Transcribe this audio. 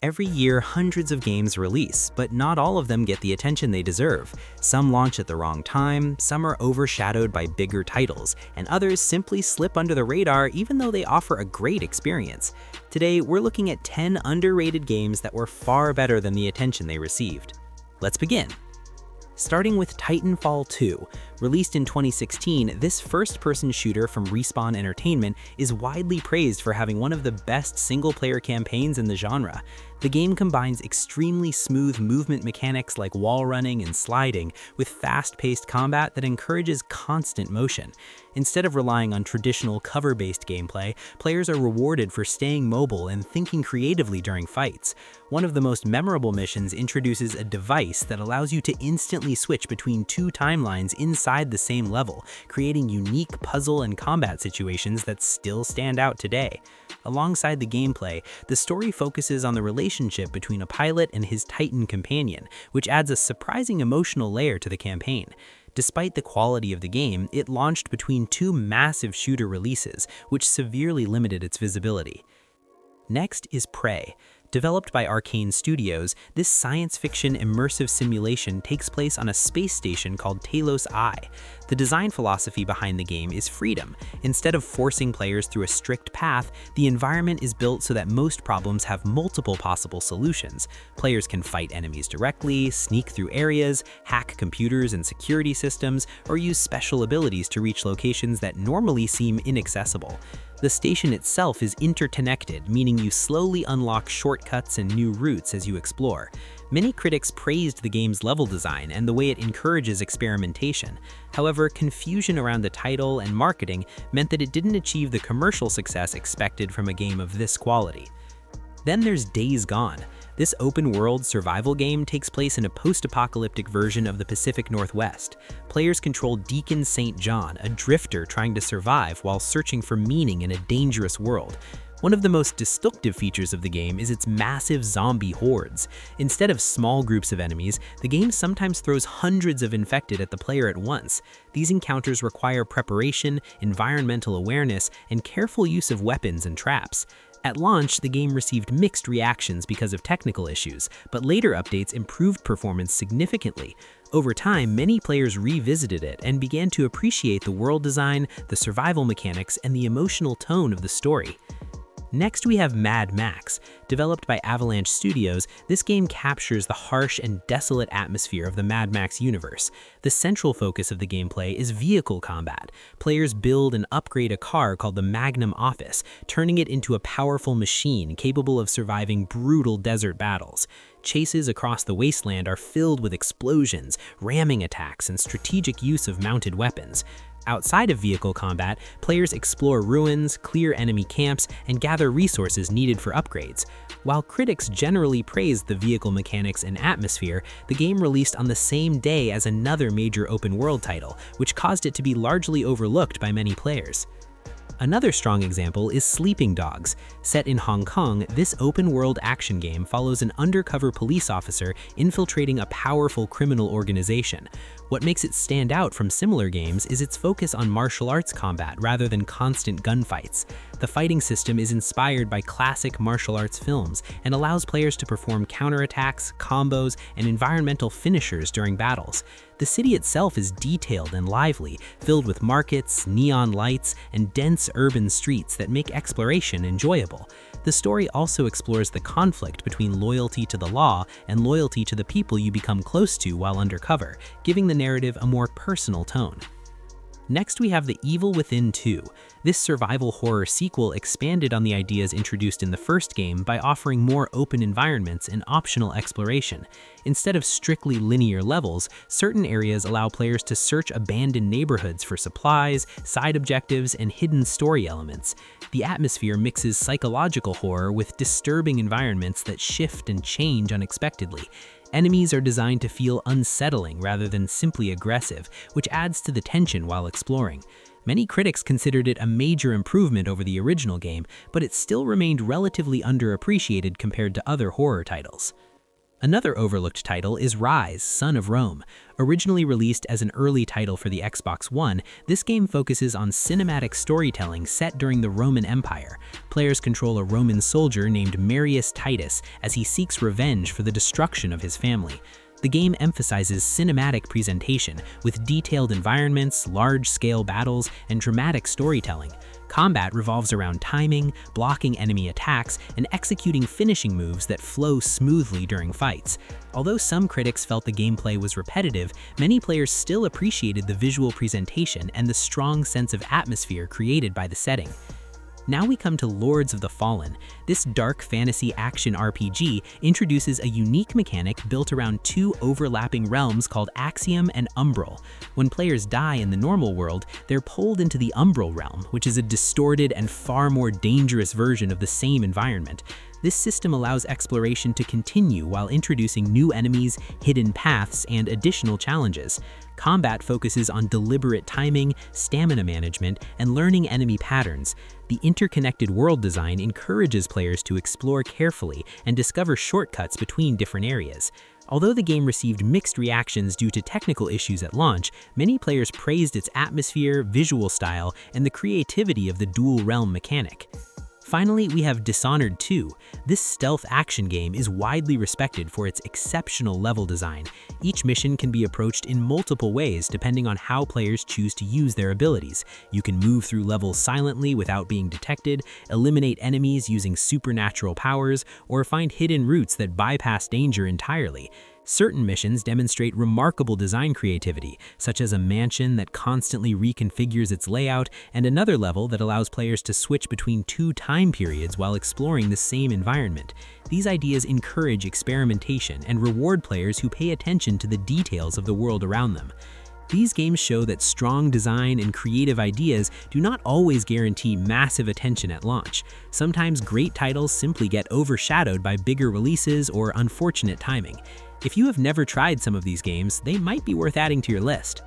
Every year, hundreds of games release, but not all of them get the attention they deserve. Some launch at the wrong time, some are overshadowed by bigger titles, and others simply slip under the radar even though they offer a great experience. Today, we're looking at 10 underrated games that were far better than the attention they received. Let's begin. Starting with Titanfall 2. Released in 2016, this first-person shooter from Respawn Entertainment is widely praised for having one of the best single-player campaigns in the genre. The game combines extremely smooth movement mechanics like wall running and sliding with fast-paced combat that encourages constant motion. Instead of relying on traditional cover-based gameplay, players are rewarded for staying mobile and thinking creatively during fights. One of the most memorable missions introduces a device that allows you to instantly switch between two timelines inside the same level, creating unique puzzle and combat situations that still stand out today. Alongside the gameplay, the story focuses on the relationship between a pilot and his Titan companion, which adds a surprising emotional layer to the campaign. Despite the quality of the game, it launched between two massive shooter releases, which severely limited its visibility. Next is Prey. Developed by Arcane Studios, this science fiction immersive simulation takes place on a space station called Talos I. The design philosophy behind the game is freedom. Instead of forcing players through a strict path, the environment is built so that most problems have multiple possible solutions. Players can fight enemies directly, sneak through areas, hack computers and security systems, or use special abilities to reach locations that normally seem inaccessible. The station itself is interconnected, meaning you slowly unlock shortcuts and new routes as you explore. Many critics praised the game's level design and the way it encourages experimentation. However, confusion around the title and marketing meant that it didn't achieve the commercial success expected from a game of this quality. Then there's Days Gone. This open-world survival game takes place in a post-apocalyptic version of the Pacific Northwest. Players control Deacon St. John, a drifter trying to survive while searching for meaning in a dangerous world. One of the most distinctive features of the game is its massive zombie hordes. Instead of small groups of enemies, the game sometimes throws hundreds of infected at the player at once. These encounters require preparation, environmental awareness, and careful use of weapons and traps. At launch, the game received mixed reactions because of technical issues, but later updates improved performance significantly. Over time, many players revisited it and began to appreciate the world design, the survival mechanics, and the emotional tone of the story. Next, we have Mad Max. Developed by Avalanche Studios, this game captures the harsh and desolate atmosphere of the Mad Max universe. The central focus of the gameplay is vehicle combat. Players build and upgrade a car called the Magnum Opus, turning it into a powerful machine capable of surviving brutal desert battles. Chases across the wasteland are filled with explosions, ramming attacks, and strategic use of mounted weapons. Outside of vehicle combat, players explore ruins, clear enemy camps, and gather resources needed for upgrades. While critics generally praised the vehicle mechanics and atmosphere, the game released on the same day as another major open-world title, which caused it to be largely overlooked by many players. Another strong example is Sleeping Dogs. Set in Hong Kong, this open-world action game follows an undercover police officer infiltrating a powerful criminal organization. What makes it stand out from similar games is its focus on martial arts combat rather than constant gunfights. The fighting system is inspired by classic martial arts films and allows players to perform counterattacks, combos, and environmental finishers during battles. The city itself is detailed and lively, filled with markets, neon lights, and dense urban streets that make exploration enjoyable. The story also explores the conflict between loyalty to the law and loyalty to the people you become close to while undercover, giving the narrative a more personal tone. Next, we have The Evil Within 2. This survival horror sequel expanded on the ideas introduced in the first game by offering more open environments and optional exploration. Instead of strictly linear levels, certain areas allow players to search abandoned neighborhoods for supplies, side objectives, and hidden story elements. The atmosphere mixes psychological horror with disturbing environments that shift and change unexpectedly. Enemies are designed to feel unsettling rather than simply aggressive, which adds to the tension while exploring. Many critics considered it a major improvement over the original game, but it still remained relatively underappreciated compared to other horror titles. Another overlooked title is Ryse Son of Rome. Originally released as an early title for the Xbox One, this game focuses on cinematic storytelling set during the Roman Empire. Players control a Roman soldier named Marius Titus as he seeks revenge for the destruction of his family. The game emphasizes cinematic presentation with detailed environments, large-scale battles, and dramatic storytelling. Combat revolves around timing, blocking enemy attacks, and executing finishing moves that flow smoothly during fights. Although some critics felt the gameplay was repetitive, many players still appreciated the visual presentation and the strong sense of atmosphere created by the setting. Now we come to Lords of the Fallen. This dark fantasy action RPG introduces a unique mechanic built around two overlapping realms called Axiom and Umbral. When players die in the normal world, they're pulled into the Umbral realm, which is a distorted and far more dangerous version of the same environment. This system allows exploration to continue while introducing new enemies, hidden paths, and additional challenges. Combat focuses on deliberate timing, stamina management, and learning enemy patterns. The interconnected world design encourages players to explore carefully and discover shortcuts between different areas. Although the game received mixed reactions due to technical issues at launch, many players praised its atmosphere, visual style, and the creativity of the dual-realm mechanic. Finally, we have Dishonored 2. This stealth action game is widely respected for its exceptional level design. Each mission can be approached in multiple ways depending on how players choose to use their abilities. You can move through levels silently without being detected, eliminate enemies using supernatural powers, or find hidden routes that bypass danger entirely. Certain missions demonstrate remarkable design creativity, such as a mansion that constantly reconfigures its layout, and another level that allows players to switch between two time periods while exploring the same environment. These ideas encourage experimentation and reward players who pay attention to the details of the world around them. These games show that strong design and creative ideas do not always guarantee massive attention at launch. Sometimes great titles simply get overshadowed by bigger releases or unfortunate timing. If you have never tried some of these games, they might be worth adding to your list.